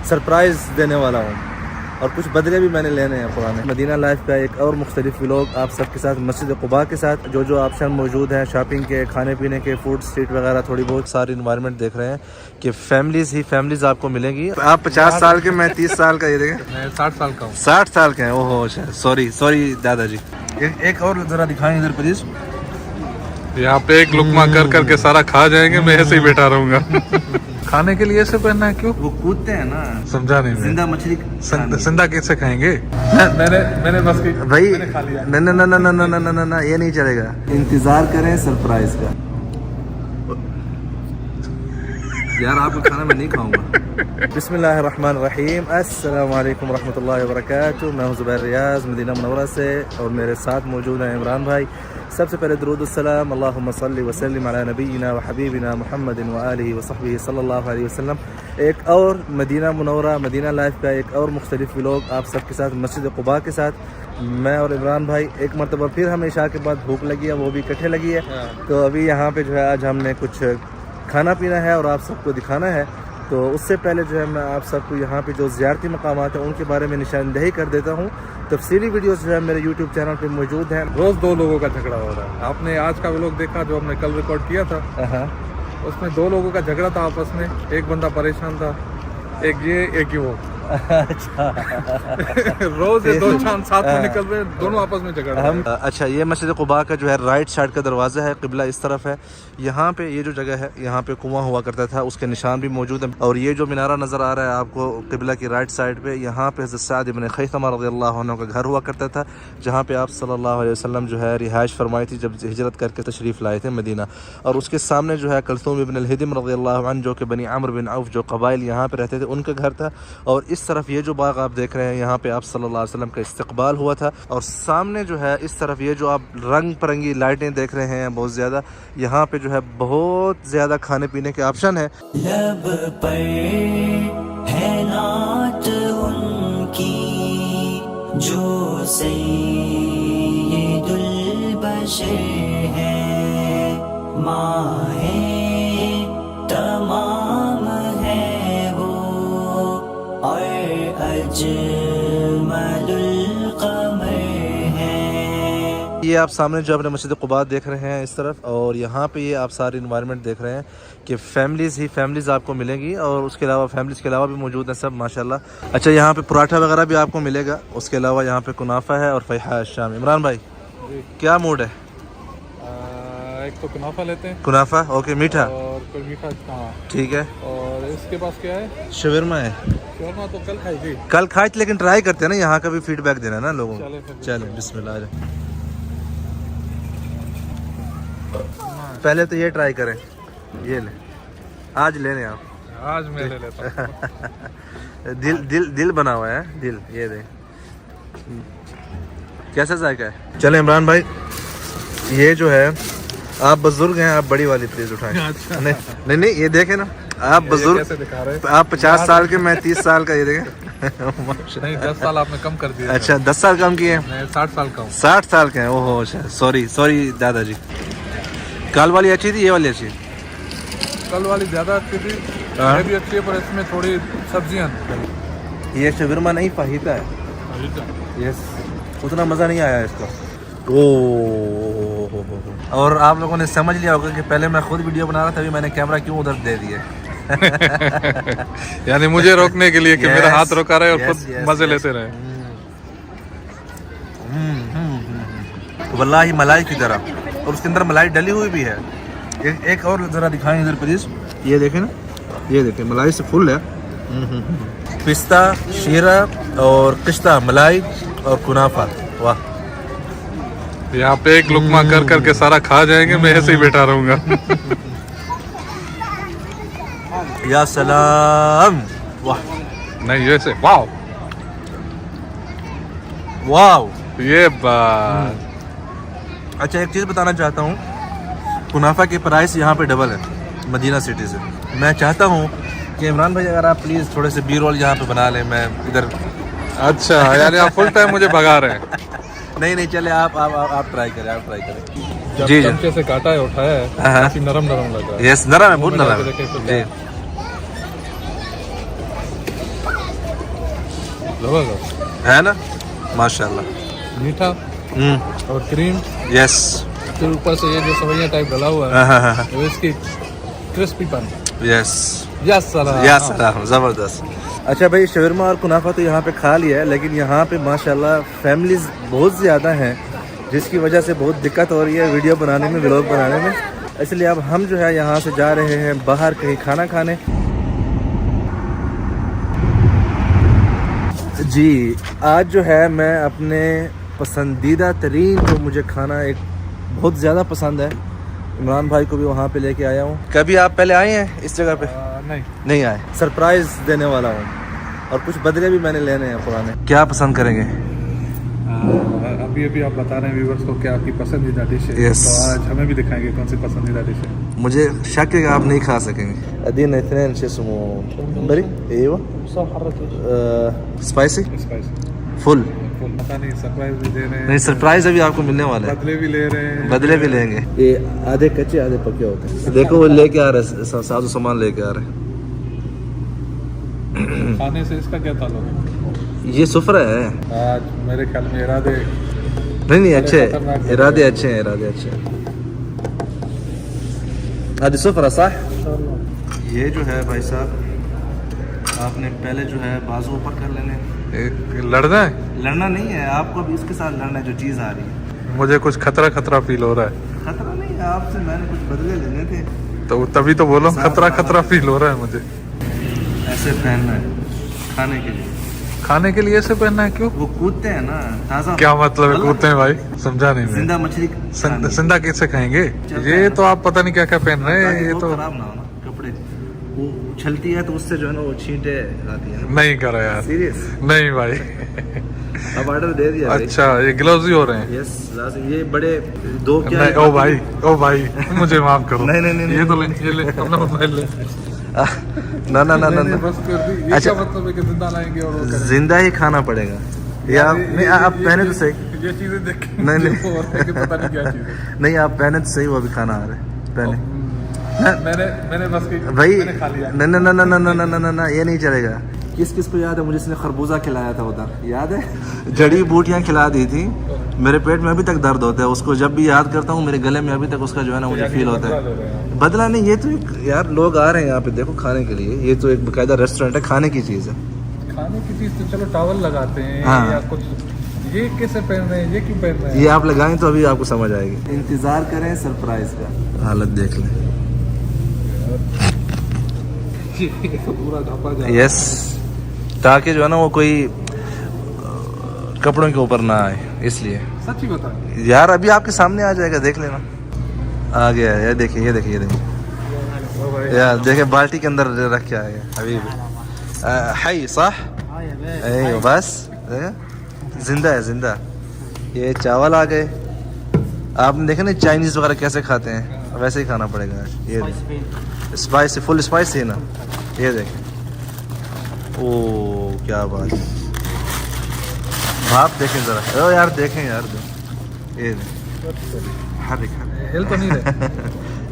Surprise देने वाला हूँ और कुछ बदले भी मैंने लेने हैं पुराने। मदीना लाइफ का एक और मुख्तलिफ व्लॉग आप सबके साथ, मस्जिद क़ुबा के साथ जो ऑप्शन मौजूद हैं, शॉपिंग के, खाने पीने के, फूड स्ट्रीट वगैरह, थोड़ी बहुत सारी इन्वायरमेंट देख रहे हैं कि फैमिलीज़ आपको मिलेंगी। आप 50 साल के, मैं 30 साल का, ये देखें मैं 60 साल का हूँ। 60 साल के हैं। ओहो सॉरी दादाजी। एक और ज़रा दिखाएं इधर प्लीज़। यहाँ पे एक लुकमा कर करके सारा खा जाएंगे, मैं ऐसे ही बैठा रहूंगा। खाने के लिए ऐसे पहनना है क्यों? वो कूदते हैं ना, समझा नहीं। जिंदा मछली जिंदा कैसे खाएंगे? मैंने बस भाई खा लिया। ना ये नहीं चलेगा। इंतजार करें सरप्राइज का। यार आपका खाना मैं नहीं खाऊंगा। बिस्मिल्लाहिर्रहमानिर्रहीम, अस्सलाम वालेकुम रहमतुल्लाहि व बरकातुहू। मैं हूं ज़ुबैर रियाज़ मदीना मुनव्वरा से और मेरे साथ मौजूद हैं इमरान भाई। सबसे पहले दुरूद अस्सलाम, अल्लाहुम्मा सल्लि व सल्लिम अला नबीना व हबीबिना मुहम्मदिन व आलिहि व सहबिहि सल्लल्लाहु अलैहि वसल्लम। एक और मदीना मुनव्वरा, मदीना लाइफ का एक और मुख्तलिफ व्लॉग आप सबके साथ, मस्जिद क़ुबा के साथ। मैं और इमरान भाई एक मरतबा फिर हमें इशा के बाद भूख लगी है, वो भी इकट्ठे लगी है। तो अभी यहाँ पे जो है आज हमने कुछ खाना पीना है और आप सबको दिखाना है। तो उससे पहले जो है मैं आप सबको यहाँ पे जो ज़ियारती मकामात हैं उनके बारे में निशानदेही कर देता हूँ। तफसीली वीडियोस जो है मेरे यूट्यूब चैनल पे मौजूद हैं। रोज दो लोगों का झगड़ा हो रहा है। आपने आज का व्लॉग देखा जो हमने कल रिकॉर्ड किया था? उसमें दो लोगों का झगड़ा था आपस में। एक बंदा परेशान था, एक ये एक ही वो। अच्छा रोज ये दो चांद साथ में निकल रहे, दोनों आपस में झगड़ रहे हैं। अच्छा, ये मस्जिद क़ुबा का जो है राइट साइड का दरवाज़ा है, क़िबला इस तरफ है। यहाँ पे ये जो जगह है, यहाँ पे कुआं हुआ करता था, उसके निशान भी मौजूद है। और ये जो मीनारा नज़र आ रहा है आपको क़िबला की राइट साइड पे, यहाँ पे हज़रत साद इब्न खैसमा रज़ियल्लाहु अन्हु का घर हुआ करता था, जहाँ पे आप सल्लल्लाहु अलैहि वसल्लम जो है रिहाइश फरमाई थी जब हिजरत करके तशरीफ़ लाए थे मदीना। और उसके सामने जो है कुलसूम इब्न अल-हिदिम रज़ियल्लाहु अन्हु, जो कि बनी अम्र बिन औफ, जो कबाइल यहाँ पे रहते थे, उनका घर था। और इस तरफ ये जो बाग आप देख रहे हैं, यहाँ पे आप सल्लल्लाहु अलैहि वसल्लम का इस्तकबाल हुआ था। और सामने जो है इस तरफ ये जो आप रंग बिरंगी लाइटें देख रहे हैं बहुत ज़्यादा, यहाँ पे जो है बहुत ज़्यादा खाने पीने के ऑप्शन है। लब पर है नात उनकी जो सैयदुल बशर है, माहे तमाम है वो और अजमलुल कमर है। ये आप सामने जो अपने मस्जिद क़ुबा देख रहे हैं इस तरफ, और यहाँ पे ये आप सारी इन्वायरमेंट देख रहे हैं कि फैमिलीज़ आपको मिलेंगी। और उसके अलावा फैमिलीज़ के अलावा भी मौजूद हैं सब माशाल्लाह। अच्छा, यहाँ पे पराठा वगैरह भी आपको मिलेगा। उसके अलावा यहाँ पे कुनाफा है और फ़ैहा शाम। इमरान भाई क्या मूड है? एक तो कुनाफा लेते हैं। कुनाफा ओके, मीठा और कोई मीठा, हाँ ठीक है। और इसके पास क्या है? शवरमा है। शवरमा तो कल खाई थी। कल खाए थे, लेकिन ट्राई करते हैं ना, यहाँ का भी फीडबैक देना ना लोगों को। चले बिस्मिल्लाह। पहले तो ये ट्राई करें, ये ले, आज ले लें आप। आज मैं ले लेता हूँ। दिल बना हुआ है, दिल, ये दे। कैसा जायका है? चले इमरान भाई, ये जो है आप बुजुर्ग हैं, आप बड़ी वाली प्लीज उठाएं। अच्छा। नहीं ये देखें ना, आप बुजुर्ग, आप 50 साल के, मैं 30 साल का, ये देखें। नहीं 10 साल आपने कम कर दिया। अच्छा 10 साल कम किए? मैं 60 साल का हूँ। 60 साल के हैं। ओहो सॉरी दादाजी। कल वाली अच्छी थी, ये वाली अच्छी? कल वाली ज़्यादा अच्छी थी, ये भी अच्छी है, पर इसमें थोड़ी सब्जियाँ। ये शवरमा नहीं, फाहिता है। यस, उतना मज़ा नहीं आया इसका। और आप लोगों ने समझ लिया होगा कि पहले मैं खुद वीडियो बना रहा था, अभी मैंने कैमरा क्यों उधर दे दिया। यानी मुझे रोकने के लिए कि मेरा हाथ रोका रहे और खुद मजे लेते रहे। वल्लाही मलाई की तरह, और उसके अंदर मलाई डली हुई भी है। एक और ज़रा दिखाएं इधर प्लीज़। ये देखें ना, ये देखें, मलाई से फुल है। पिस्ता, शीरा और किश्ता, मलाई और कुनाफा। वाह, यहाँ पे एक लुकमा कर करके सारा खा जाएंगे, मैं ऐसे ही बैठा रहूंगा। या सलाम। वाह, नहीं वैसे वाव वाह, ये बात। अच्छा, एक चीज़ बताना चाहता हूँ, कुनाफा की प्राइस यहाँ पे डबल है मदीना सिटी से। मैं चाहता हूँ कि इमरान भाई अगर आप प्लीज़ थोड़े से बी रोल यहाँ पे बना लें, मैं इधर। अच्छा, यानी आप फुल टाइम मुझे भगा रहे हैं। नहीं चले, आप ट्राई करें, आप ट्राई करें। जब चमचे से काटा है, उठाया है, काफी नरम लग रहा है। यस, नरम है, बहुत नरम है जी। जबरदस्त है ना, माशाल्लाह। मीठा और क्रीम, यस। फिर ऊपर से ये जो सवैया टाइप डला हुआ है वो इसकी क्रिस्पीपन। यस यस सलाम। या सलाम, ज़बरदस्त। अच्छा भाई, शवरमा और कुनाफा तो यहाँ पे खा लिया है, लेकिन यहाँ पे माशाल्लाह फैमिलीज बहुत ज़्यादा हैं, जिसकी वजह से बहुत दिक्कत हो रही है वीडियो बनाने में, व्लॉग बनाने में। इसलिए अब हम जो है यहाँ से जा रहे हैं बाहर कहीं खाना खाने। जी, आज जो है मैं अपने पसंदीदा तरीन जो मुझे खाना एक बहुत ज़्यादा पसंद है, इमरान भाई को भी वहाँ पे लेके आया हूँ। कभी आप पहले आए हैं इस जगह पे? नहीं आए। सरप्राइज देने वाला हूँ और कुछ बदले भी मैंने लेने हैं पुराने। क्या पसंद करेंगे? अभी आप बता रहे हैं व्यूअर्स को क्या आपकी पसंदीदा डिश है। Yes. तो आज हमें भी दिखाएंगे कौन सी पसंदीदा डिश है। मुझे शक है कि आप नहीं खा सकेंगे। अदीन इतने बरी स्पाइसी स्पाइसी फुल। पता नहीं सरप्राइज भी दे रहे हैं। नहीं, सरप्राइज अभी आपको मिलने वाला है। बदले भी ले रहे हैं। बदले भी लेंगे। ये आधे कच्चे आधे पके होते हैं। देखो वो लेके आ रहे हैं, साजो सामान लेके आ रहे हैं। खाने से इसका क्या ताल्लुक है? ये सुफरा है। आज मेरे ख्याल में इरादे नहीं अच्छे, इरादे अच्छे हैं, इरादे अच्छे हैं। आदि सुफरा साह। ये जो है भाई साहब, आपने पहले जो है बाजू ऊपर कर लेने। लड़ना है? लड़ना नहीं है आपको, अभी इसके साथ लड़ना है जो चीज़ आ रही है। मुझे कुछ खतरा खतरा फील हो रहा है। खतरा नहीं है, आपसे मैंने कुछ बदले लेने थे, तो तभी तो बोलो खतरा खतरा फील हो रहा है मुझे। ऐसे पहनना है खाने के लिए। खाने के लिए ऐसे पहनना है? क्यों? वो कूदते हैं ना, ताज़ा। क्या मतलब है कूदते हैं भाई? समझा नहीं मैं। जिंदा मछली जिंदा कैसे खाएंगे? ये तो आप पता नहीं क्या क्या पहन रहे हैं। ये तो खराब ना हो ना कपड़े, वो उछलती है तो उससे जो है ना वो छींटे आती है। नहीं करो यार, सीरियस नहीं भाई। अब ऑर्डर दे दिया। अच्छा, ये ग्लव्स ही हो रहे हैं? यस लाजिम। ये बड़े दो क्या नहीं, ओ भाई मुझे माफ करो। नहीं ये तो ले, ये ले अपना मोबाइल ले। ना ना ना ना बस कर दी। ये अच्छा, क्या मतलब है कि जिंदा लाएंगे और वो करेंगे? जिंदा ही खाना पड़ेगा। ये आप नहीं, आप पहने तो सही। ये चीजें देख के नहीं मुझे हो रहा है कि पता नहीं क्या चीज है। नहीं, आप पहने तो सही, वो भी खाना आ रहा है पहले। मैंने बस भाई मैंने खा लिया। ना ना ना ना ना ना ना ना, ये नहीं चलेगा। किस किस को याद है मुझे इसने खरबूजा खिलाया था उधर, याद है? जड़ी बूटियाँ खिला दी थी। मेरे पेट में अभी तक दर्द होता है उसको, जब भी याद करता हूँ मेरे गले में अभी तक उसका जो है ना मुझे फील होता है। बदला नहीं, ये तो एक यार लोग आ रहे हैं यहाँ पे देखो खाने के लिए। ये तो एक बाकायदा रेस्टोरेंट है, खाने की चीज़ है। खाने की चीज तो चलो टॉवल लगाते हैं हाँ। या कुछ। ये कैसे पहन रहे हैं? ये क्यों पहन रहे हैं? ये आप लगाएं तो अभी आपको समझ आएगी। इंतजार करें सरप्राइज का। हालत देख लें। पूरा ढापा जा। यस, ताकि जो है ना वो कोई कपड़ों के ऊपर ना आए, इसलिए। सच्ची बता यार अभी आपके सामने आ जाएगा, देख लेना। आ गया है, ये देखिए ये देखिए ये देखिए यार, देखिए बाल्टी के अंदर रख के आएगा अभी। हाय साह, बस जिंदा है, जिंदा। ये चावल आ गए। आपने देखा ना चाइनीज़ वगैरह कैसे खाते हैं, वैसे ही खाना पड़ेगा। ये स्पाइसी, फुल स्पाइसी है ना। ये देखें, ओ क्या बात है। भाप देखें ज़रा। ओ यार देखें यार, ये हर हिल तो नहीं रहे।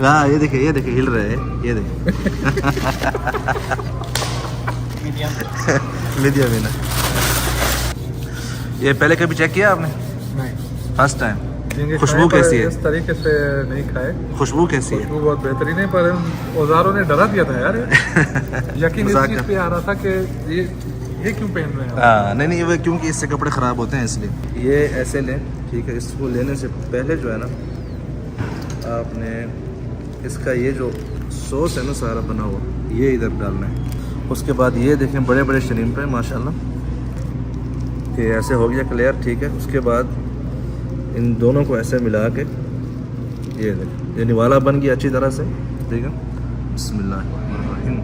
हाँ ये देखिए हिल रहे हैं, ये देखिए। मीडियम है ना। ये पहले कभी चेक किया आपने? नहीं, फर्स्ट टाइम। जिनके खुशबू खाए पर कैसी है? इस तरीके से नहीं खाए। खुशबू कैसी है? खुशबू बहुत बेहतरीन है, पर औजारों ने डरा दिया था यार। यकीन इस चीज पे आ रहा था कि ये क्यों पहन रहे हैं? हाँ नहीं वो क्योंकि इससे कपड़े ख़राब होते हैं इसलिए। ये ऐसे लें, ठीक है। इसको लेने से पहले जो है ना आपने इसका ये जो सॉस है ना सारा बना हुआ, ये इधर डालना है। उसके बाद ये देखें बड़े बड़े शरीम्प हैं माशाल्लाह। ये ऐसे हो गया क्लियर, ठीक है। उसके बाद इन दोनों को ऐसे मिला के ये देखें, ये निवाला बन गया अच्छी तरह से, ठीक है। बिस्मिल्लाहिर्रहमानिर्रहीम।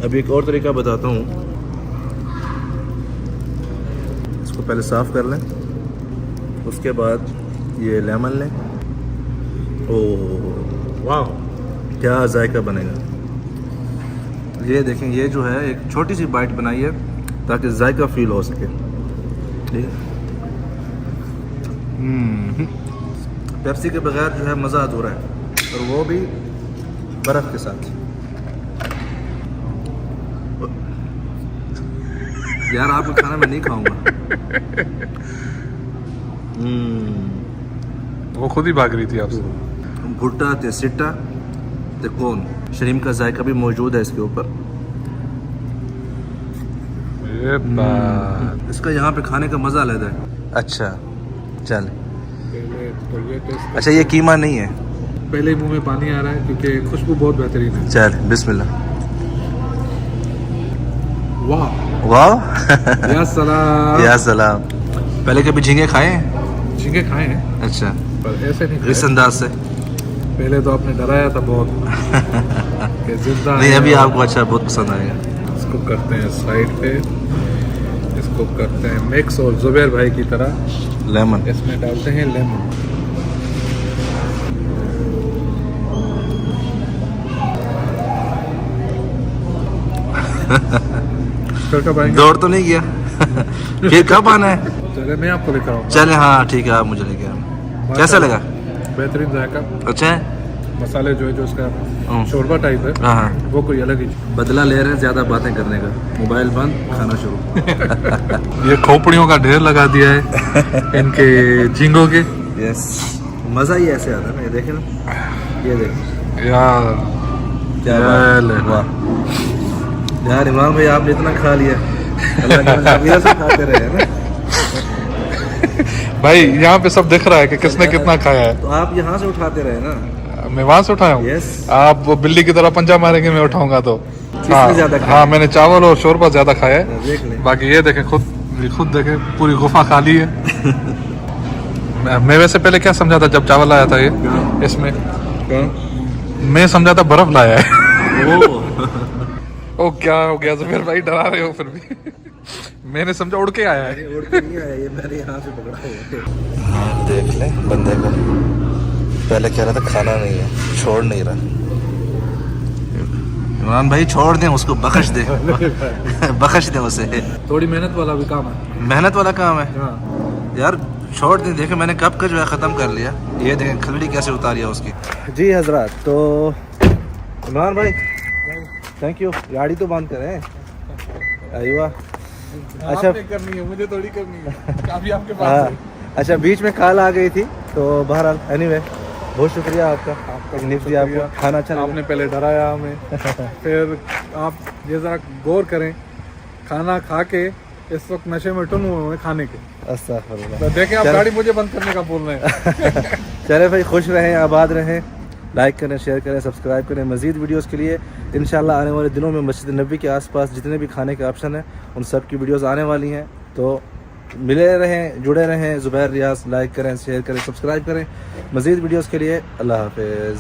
अब एक और तरीका बताता हूँ। इसको पहले साफ़ कर लें, उसके बाद ये लेमन लें। ओह वाह, क्या जायका बनेगा। ये देखें, ये जो है एक छोटी सी बाइट बनाई है ताकि जायका फील हो सके, ठीक है। पेप्सी के बगैर जो है मज़ा अधूरा है, और वो भी बर्फ़ के साथ। यार आपका खाना मैं नहीं खाऊंगा। वो खुद ही भाग रही थी आपसे। भुट्टा ते सिट्टा ते कौन शरीम का जायका भी मौजूद है इसके ऊपर। ये बात। इसका यहाँ पे खाने का मजा अलग है। अच्छा चल। पहले तो ये टेस्ट। अच्छा ये कीमा नहीं है। पहले ही मुंह में पानी आ रहा है क्योंकि खुशबू बहुत बेहतरीन है। चल बिस्मिल्लाह। वाह वाह या सलाम। या सलाम। पहले कभी झींगे खाए हैं? झींगे खाए हैं अच्छा पर ऐसे नहीं इस खाए। अंदाज से पहले तो आपने डराया था बहुत कि जिंदा नहीं, है अभी और आपको अच्छा बहुत पसंद आएगा। इसको करते हैं साइड पे, इसको करते हैं मिक्स और जुबैर भाई की तरह लेमन। इसमें डालते हैं लेमन। फिर कब आएंगे? दौड़ तो नहीं गया फिर कब आना है? चले मैं आपको लेकर आऊँगा। चले हाँ ठीक है आप मुझे लेके आना। कैसा लगा? बेहतरीन जायका, अच्छा है। मसाले जो है जो उसका शोरबा टाइप है हाँ हाँ वो कोई अलग ही। बदला ले रहे हैं ज्यादा बातें करने का। मोबाइल बंद खाना शुरू। ये खोपड़ियों का ढेर लगा दिया है इनके झींगों के। यस मजा ही ऐसे आता है ना। ये देखे ना, ये देख यार क्या बात है। वाह यार इमरान भाई आपने इतना खा लिया। अल्लाह के बंदे, आप इधर से खाते रहे ना। भाई यहाँ पे सब दिख रहा है कि किसने कितना खाया है। तो आप यहाँ से उठाते रहे ना। मैं वहां से उठाया हूँ। Yes. आप वो बिल्ली की तरह पंजा मारेंगे मैं उठाऊंगा तो। किसने ज्यादा खाया? हाँ मैंने चावल और शोरबा ज्यादा खाया है। देख ले। बाकी ये देखें खुद देखें पूरी गुफा खाली है। मैं वैसे पहले क्या समझा था जब चावल आया था ये इसमें, मैं समझा था बर्फ लाया है। ओ क्या हो गया जुबैर भाई, डरा रहे हो फिर भी। मैंने समझा उड़ के आया है। उड़ के नहीं आया, ये मैंने यहाँ से पकड़ा हुआ है। हाँ देख ले बंदे को, पहले कह रहा था खाना नहीं है, छोड़ नहीं रहा। इमरान भाई छोड़ दें उसको, बख्श दे बख्श दे उसे। थोड़ी मेहनत वाला भी काम है। मेहनत वाला काम है हाँ यार, छोड़ दें। देखे मैंने कब का जो है ख़त्म कर लिया। ये देखें खलड़ी कैसे उतारी है उसकी। जी हजरात, तो इमरान भाई थैंक यू। गाड़ी तो बंद करें। अय्वा अच्छा आपने करनी है, मुझे थोड़ी करनी है। काफी आपके पास हाँ है। अच्छा बीच में कॉल आ गई थी तो बहरहाल एनीवे बहुत शुक्रिया आपका तकलीफ दिया आपको। खाना अच्छा आपने पहले डराया हमें फिर आप ये जरा गौर करें, खाना खा के इस वक्त नशे में टुन हुए हैं खाने के। अस्तगफुरुल्लाह। तो देखें आप चल। गाड़ी मुझे बंद करने का बोल रहे हैं। चले भाई, खुश रहें, आबाद रहें, लाइक करें, शेयर करें, सब्सक्राइब करें। मज़ीद वीडियोस के लिए इंशाल्लाह आने वाले दिनों में मस्जिद नबी के आसपास जितने भी खाने के ऑप्शन हैं उन सब की वीडियोस आने वाली हैं। तो मिले रहें, जुड़े रहें। ज़ुबैर रियाज़ लाइक करें, शेयर करें, सब्सक्राइब करें। मज़ीद वीडियोस के लिए अल्लाह हाफ़िज़।